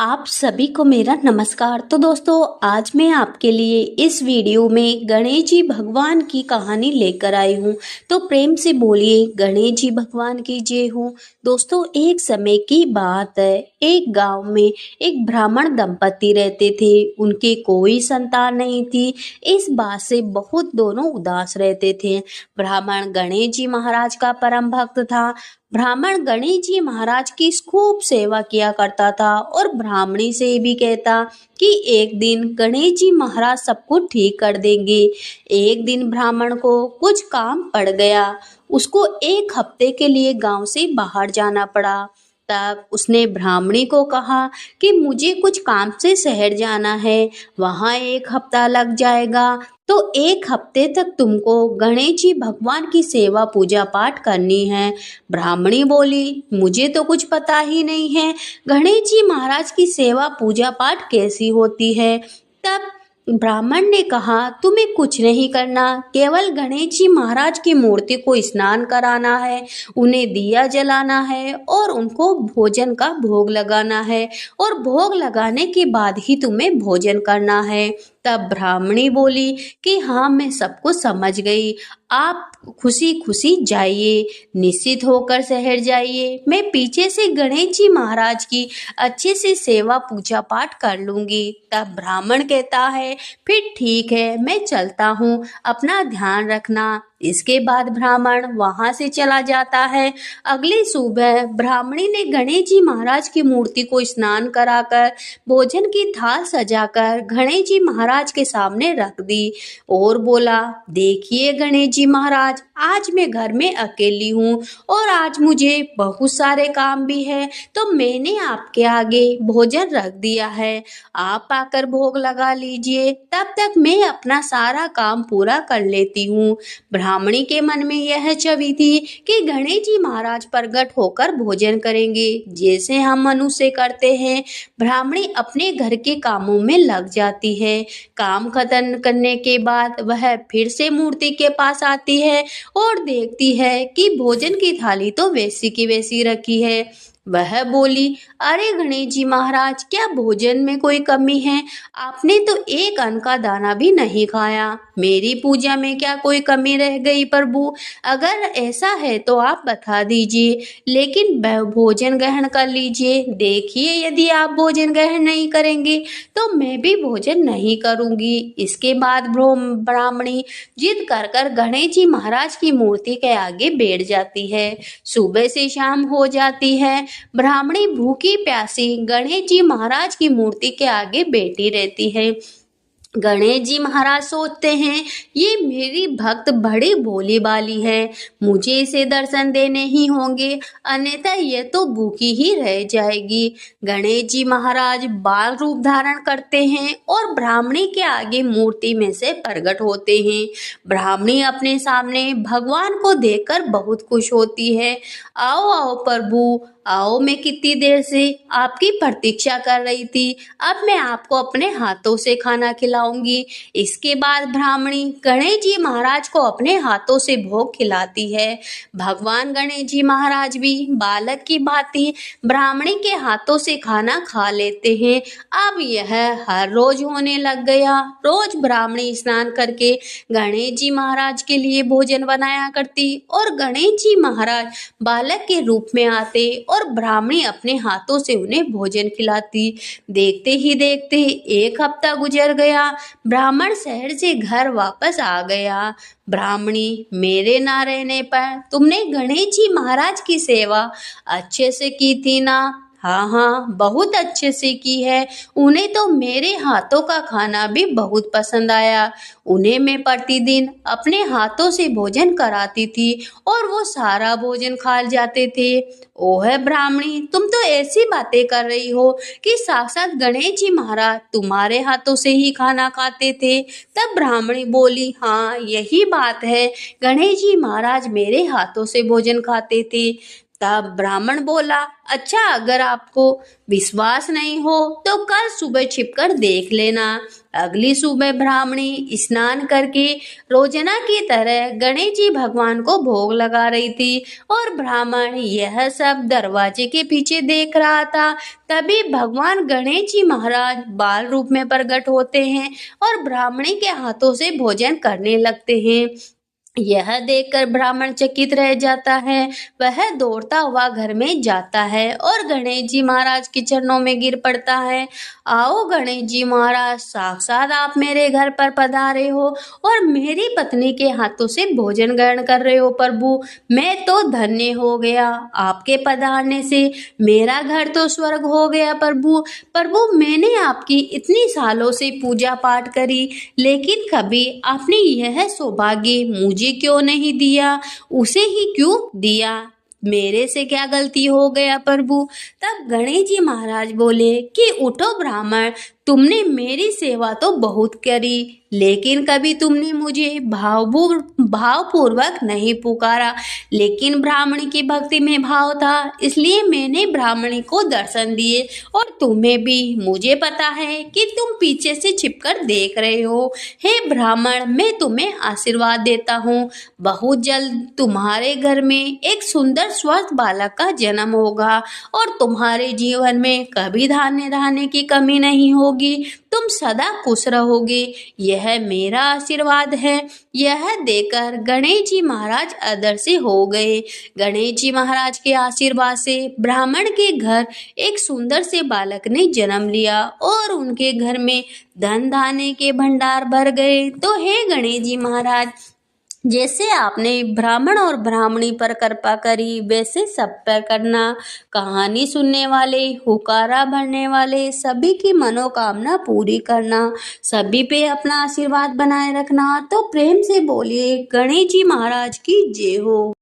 आप सभी को मेरा नमस्कार। तो दोस्तों, आज मैं आपके लिए इस वीडियो में गणेश जी भगवान की कहानी लेकर आई हूँ। तो प्रेम से बोलिए गणेश जी भगवान की जय हो। दोस्तों, एक समय की बात है। एक गांव में एक ब्राह्मण दंपति रहते थे। उनके कोई संतान नहीं थी। इस बात से बहुत दोनों उदास रहते थे। ब्राह्मण गणेश जी महाराज का परम भक्त था। ब्राह्मण गणेश जी महाराज की खूब सेवा किया करता था और ब्राह्मणी से भी कहता कि एक दिन गणेश जी महाराज सब कुछ ठीक कर देंगे। एक दिन ब्राह्मण को कुछ काम पड़ गया। उसको एक हफ्ते के लिए गांव से बाहर जाना पड़ा। तब उसने ब्राह्मणी को कहा कि मुझे कुछ काम से शहर जाना है, वहां एक हफ्ता लग जाएगा। तो एक हफ्ते तक तुमको गणेश जी भगवान की सेवा पूजा पाठ करनी है। ब्राह्मणी बोली, मुझे तो कुछ पता ही नहीं है, गणेश जी महाराज की सेवा पूजा पाठ कैसी होती है। तब ब्राह्मण ने कहा, तुम्हें कुछ नहीं करना, केवल गणेश जी महाराज की मूर्ति को स्नान कराना है, उन्हें दिया जलाना है और उनको भोजन का भोग लगाना है और भोग लगाने के बाद ही तुम्हें भोजन करना है। तब ब्राह्मणी बोली कि हाँ, मैं सब कुछ समझ गई। आप खुशी खुशी जाइए, निश्चित होकर शहर जाइए। मैं पीछे से गणेश जी महाराज की अच्छे से सेवा पूजा पाठ कर लूंगी। तब ब्राह्मण कहता है, फिर ठीक है, मैं चलता हूँ, अपना ध्यान रखना। इसके बाद ब्राह्मण वहां से चला जाता है। अगली सुबह ब्राह्मणी ने गणेश जी महाराज की मूर्ति को स्नान कराकर भोजन की थाल सजाकर गणेश जी महाराज के सामने रख दी और बोला, देखिए गणेश जी महाराज, आज मैं घर में अकेली हूँ और आज मुझे बहुत सारे काम भी है, तो मैंने आपके आगे भोजन रख दिया है। आप आकर भोग लगा लीजिए, तब तक मैं अपना सारा काम पूरा कर लेती हूँ। ब्राह्मणी के मन में यह छवि थी कि गणेश जी महाराज प्रकट होकर भोजन करेंगे, जैसे हम मनुष्य करते हैं। ब्राह्मणी अपने घर के कामों में लग जाती है। काम खत्म करने के बाद वह फिर से मूर्ति के पास आती है और देखती है कि भोजन की थाली तो वैसी की वैसी रखी है। वह बोली, अरे गणेश जी महाराज, क्या भोजन में कोई कमी है? आपने तो एक अन्न का दाना भी नहीं खाया। मेरी पूजा में क्या कोई कमी रह गई प्रभु? अगर ऐसा है तो आप बता दीजिए, लेकिन भोजन ग्रहण कर लीजिए। देखिए, यदि आप भोजन ग्रहण नहीं करेंगे तो मैं भी भोजन नहीं करूंगी। इसके बाद ब्राह्मणी जिद कर कर गणेश जी महाराज की मूर्ति के आगे बैठ जाती है। सुबह से शाम हो जाती है। ब्राह्मणी भूखी प्यासी गणेश जी महाराज की मूर्ति के आगे बैठी रहती है। गणेश जी महाराज सोचते हैं, ये मेरी भक्त बड़ी भोली भाली है, मुझे इसे दर्शन देने ही होंगे, अन्यथा ये तो भूखी ही रह जाएगी। गणेश जी महाराज बाल रूप धारण करते हैं और ब्राह्मणी के आगे मूर्ति में से प्रकट होते हैं। ब्राह्मणी अपने सामने भगवान को देखकर बहुत खुश होती है। आओ आओ प्रभु, आओ, मैं कितनी देर से आपकी प्रतीक्षा कर रही थी। अब मैं आपको अपने हाथों से खाना खिलाऊंगी। इसके बाद ब्राह्मणी गणेश जी महाराज को अपने हाथों से भोग खिलाती है। भगवान गणेश जी महाराज भी बालक की भांति ब्राह्मणी के हाथों से खाना खा लेते हैं। अब यह हर रोज होने लग गया। रोज ब्राह्मणी स्नान करके गणेश जी महाराज के लिए भोजन बनाया करती और गणेश जी महाराज बालक के रूप में आते और ब्राह्मणी अपने हाथों से उन्हें भोजन खिलाती। देखते ही देखते एक हफ्ता गुजर गया। ब्राह्मण शहर से घर वापस आ गया। ब्राह्मणी, मेरे ना रहने पर तुमने गणेश जी महाराज की सेवा अच्छे से की थी ना? हाँ हाँ, बहुत अच्छे से की है। उन्हें तो मेरे हाथों का खाना भी बहुत पसंद आया। उन्हें मैं प्रतिदिन अपने हाथों से भोजन कराती थी और वो सारा भोजन खा जाते थे। ओह ब्राह्मणी, तुम तो ऐसी बातें कर रही हो कि साक्षात गणेश जी महाराज तुम्हारे हाथों से ही खाना खाते थे। तब ब्राह्मणी बोली, हाँ, यही बात है, गणेश जी महाराज मेरे हाथों से भोजन खाते थे। तब ब्राह्मण बोला, अच्छा अगर आपको विश्वास नहीं हो तो कल सुबह छिपकर देख लेना। अगली सुबह ब्राह्मणी स्नान करके रोजाना की तरह गणेश जी भगवान को भोग लगा रही थी और ब्राह्मण यह सब दरवाजे के पीछे देख रहा था। तभी भगवान गणेश जी महाराज बाल रूप में प्रकट होते हैं और ब्राह्मणी के हाथों से भोजन करने लगते हैं। यह देखकर ब्राह्मण चकित रह जाता है। वह दौड़ता हुआ घर में जाता है और गणेश जी महाराज के चरणों में गिर पड़ता है। आओ गणेश जी महाराज, साक्षात आप मेरे घर पर पधारे हो और मेरी पत्नी के हाथों से भोजन ग्रहण कर रहे हो प्रभु। मैं तो धन्य हो गया, आपके पधारने से मेरा घर तो स्वर्ग हो गया प्रभु। प्रभु, मैंने आपकी इतनी सालों से पूजा पाठ करी, लेकिन कभी आपने यह सौभाग्य मुझे क्यों नहीं दिया? उसे ही क्यों दिया? मेरे से क्या गलती हो गया प्रभु? तब गणेश जी महाराज बोले कि उठो ब्राह्मण, तुमने मेरी सेवा तो बहुत करी, लेकिन कभी तुमने मुझे भावपूर्वक नहीं पुकारा। लेकिन ब्राह्मणी की भक्ति में भाव था, इसलिए मैंने ब्राह्मणी को दर्शन दिए और तुम्हें भी। मुझे पता है कि तुम पीछे से छिपकर देख रहे हो। हे ब्राह्मण, मैं तुम्हें आशीर्वाद देता हूँ, बहुत जल्द तुम्हारे घर में एक सुंदर स्वस्थ बालक का जन्म होगा और तुम्हारे जीवन में कभी धान्य की कमी नहीं होगी। तुम सदा खुश रहोगे, यह मेरा आशीर्वाद है। यह देकर गणेश जी महाराज अदृश्य हो गए। गणेश जी महाराज के आशीर्वाद से ब्राह्मण के घर एक सुंदर से बालक ने जन्म लिया और उनके घर में धन धान्य के भंडार भर गए। तो हे गणेश जी महाराज, जैसे आपने ब्राह्मण और ब्राह्मणी पर कृपा करी, वैसे सब पर करना। कहानी सुनने वाले, हुकारा भरने वाले सभी की मनोकामना पूरी करना, सभी पे अपना आशीर्वाद बनाए रखना। तो प्रेम से बोलिए गणेश जी महाराज की जय हो।